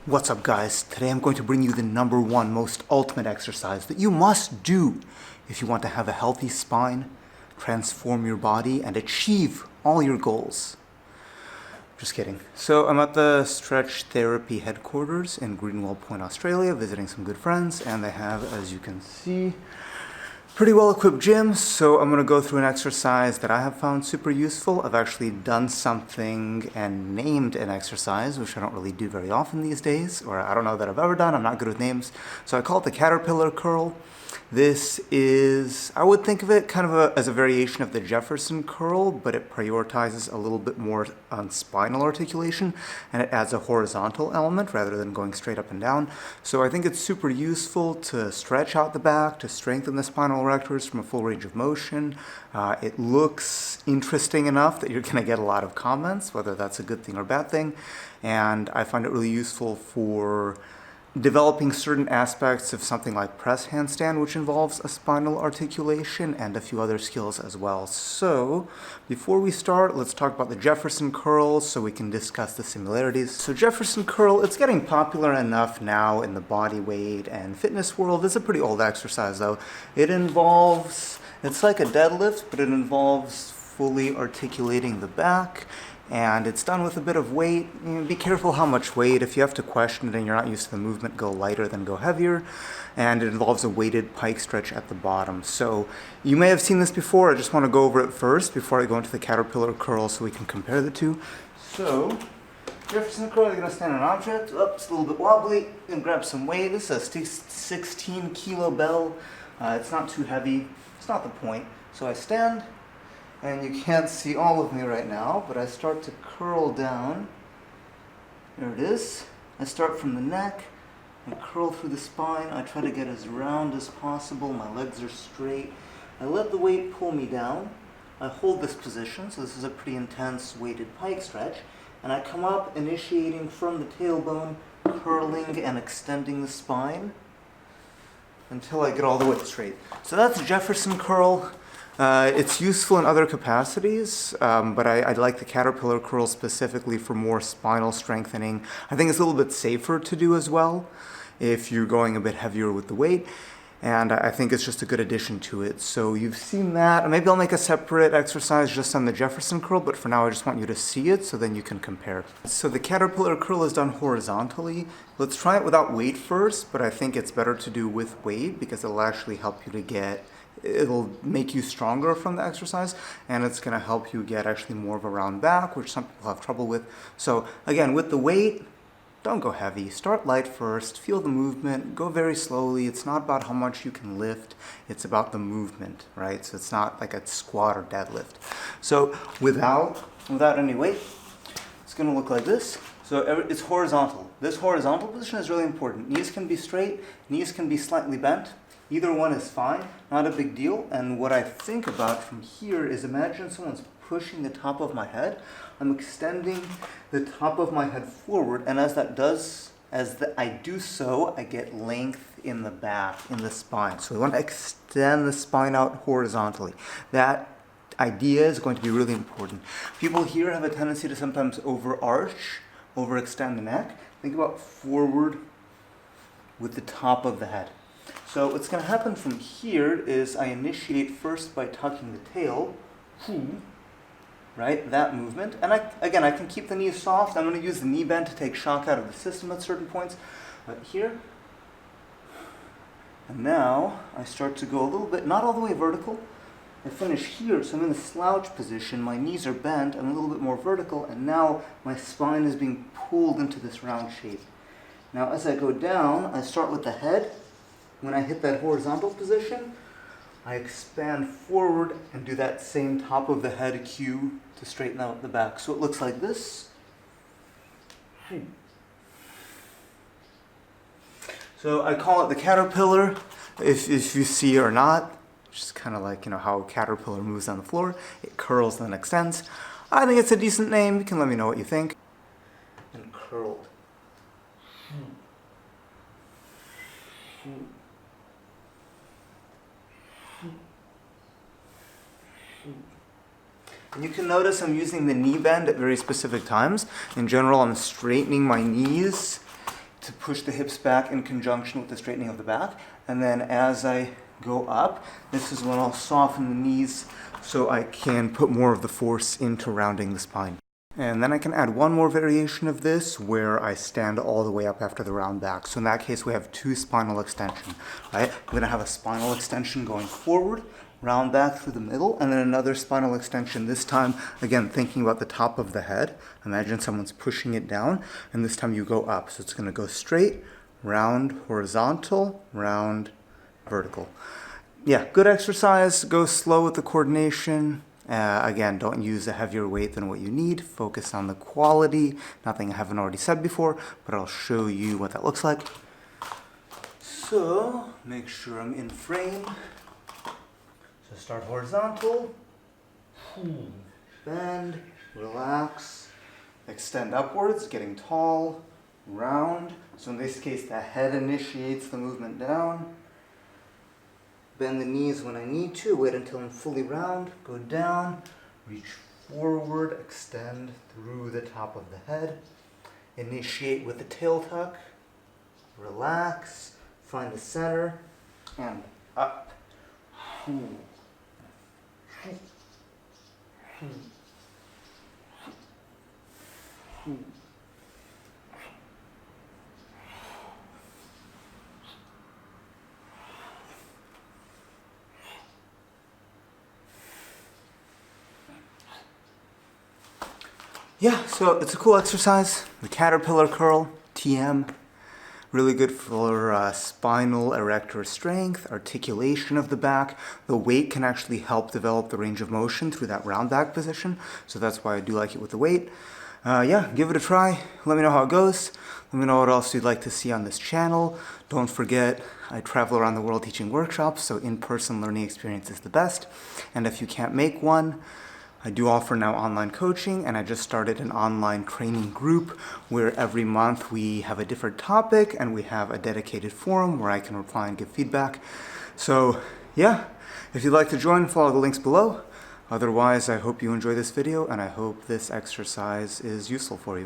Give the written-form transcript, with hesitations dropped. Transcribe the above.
What's up, guys? Today I'm going to bring you the number one most ultimate exercise that you must do if you want to have a healthy spine, transform your body, and achieve all your goals. Just kidding. So I'm at the Stretch Therapy headquarters in Greenwell Point, Australia, visiting some good friends, and they have, as you can see, pretty well-equipped gym. So I'm going to go through an exercise that I have found super useful. I've actually done something and named an exercise, which I don't really do very often these days, or I don't know that I've ever done. I'm not good with names. So I call it the caterpillar curl. This is, I would think of it kind of as a variation of the Jefferson curl, but it prioritizes a little bit more on spinal articulation, and it adds a horizontal element rather than going straight up and down. So I think it's super useful to stretch out the back, to strengthen the spinal erectors from a full range of motion. It looks interesting enough that you're going to get a lot of comments, whether that's a good thing or bad thing, and I find it really useful for developing certain aspects of something like press handstand, which involves a spinal articulation, and a few other skills as well. So before we start, let's talk about the Jefferson curl so we can discuss the similarities. So Jefferson curl, it's getting popular enough now in the body weight and fitness world. It's a pretty old exercise though. It involves, it's like a deadlift, but it involves fully articulating the back. And it's done with a bit of weight. Be careful how much weight. If you have to question it and you're not used to the movement, go lighter than go heavier. And it involves a weighted pike stretch at the bottom. So you may have seen this before. I just want to go over it first before I go into the caterpillar curl so we can compare the two. So Jefferson curl, you're going to stand on an object. It's a little bit wobbly. You can grab some weight. This is a 16 kilo bell. It's not too heavy. It's not the point. So I stand. And you can't see all of me right now, but I start to curl down. There it is. I start from the neck, I curl through the spine. I try to get as round as possible. My legs are straight. I let the weight pull me down. I hold this position, so this is a pretty intense weighted pike stretch. And I come up, initiating from the tailbone, curling and extending the spine until I get all the way straight. So that's Jefferson curl. It's useful in other capacities, but I like the caterpillar curl specifically for more spinal strengthening. I think it's a little bit safer to do as well if you're going a bit heavier with the weight, and I think it's just a good addition to it. So you've seen that. Maybe I'll make a separate exercise just on the Jefferson curl, but for now I just want you to see it so then you can compare. So the caterpillar curl is done horizontally. Let's try it without weight first, but I think it's better to do with weight because it'll actually help you to get, it'll make you stronger from the exercise, and it's going to help you get actually more of a round back, which some people have trouble with. So again, with the weight, don't go heavy. Start light first. Feel the movement. Go very slowly. It's not about how much you can lift. It's about the movement, right? So it's not like a squat or deadlift. So without any weight, it's going to look like this. So it's horizontal. This horizontal position is really important. Knees can be straight. Knees can be slightly bent. Either one is fine, not a big deal. And what I think about from here is, imagine someone's pushing the top of my head. I'm extending the top of my head forward, and I do so, I get length in the back, in the spine. So we want to extend the spine out horizontally. That idea is going to be really important. People here have a tendency to sometimes overextend the neck. Think about forward with the top of the head. So what's going to happen from here is I initiate first by tucking the tail, right, that movement. And I can keep the knees soft. I'm going to use the knee bend to take shock out of the system at certain points. But here, and now I start to go a little bit, not all the way vertical. I finish here, so I'm in the slouch position. My knees are bent. I'm a little bit more vertical, and now my spine is being pulled into this round shape. Now as I go down, I start with the head. When I hit that horizontal position, I expand forward and do that same top of the head cue to straighten out the back. So it looks like this. So I call it the caterpillar, if you see or not. Just kind of like, how a caterpillar moves on the floor. It curls then extends. I think it's a decent name. You can let me know what you think. And curled. And you can notice I'm using the knee bend at very specific times. In general, I'm straightening my knees to push the hips back in conjunction with the straightening of the back. And then as I go up, this is when I'll soften the knees so I can put more of the force into rounding the spine. And then I can add one more variation of this where I stand all the way up after the round back. So in that case, we have two spinal extension, right? I'm gonna have a spinal extension going forward, round back through the middle, and then another spinal extension, this time, again, thinking about the top of the head. Imagine someone's pushing it down, and this time you go up. So it's gonna go straight, round, horizontal, round, vertical. Yeah, good exercise. Go slow with the coordination. Again, don't use a heavier weight than what you need. Focus on the quality. Nothing I haven't already said before, but I'll show you what that looks like. So, make sure I'm in frame. So start horizontal. Bend, relax, extend upwards, getting tall, round. So in this case, the head initiates the movement down. Bend the knees when I need to, wait until I'm fully round, go down, reach forward, extend through the top of the head, initiate with the tail tuck, relax, find the center, and up. Yeah, so it's a cool exercise. The caterpillar curl, TM, really good for spinal erector strength, articulation of the back. The weight can actually help develop the range of motion through that round back position, so that's why I do like it with the weight. Yeah, give it a try. Let me know how it goes. Let me know what else you'd like to see on this channel. Don't forget, I travel around the world teaching workshops, so in-person learning experience is the best. And if you can't make one, I do offer now online coaching, and I just started an online training group where every month we have a different topic and we have a dedicated forum where I can reply and give feedback. So yeah, if you'd like to join, follow the links below. Otherwise, I hope you enjoy this video and I hope this exercise is useful for you.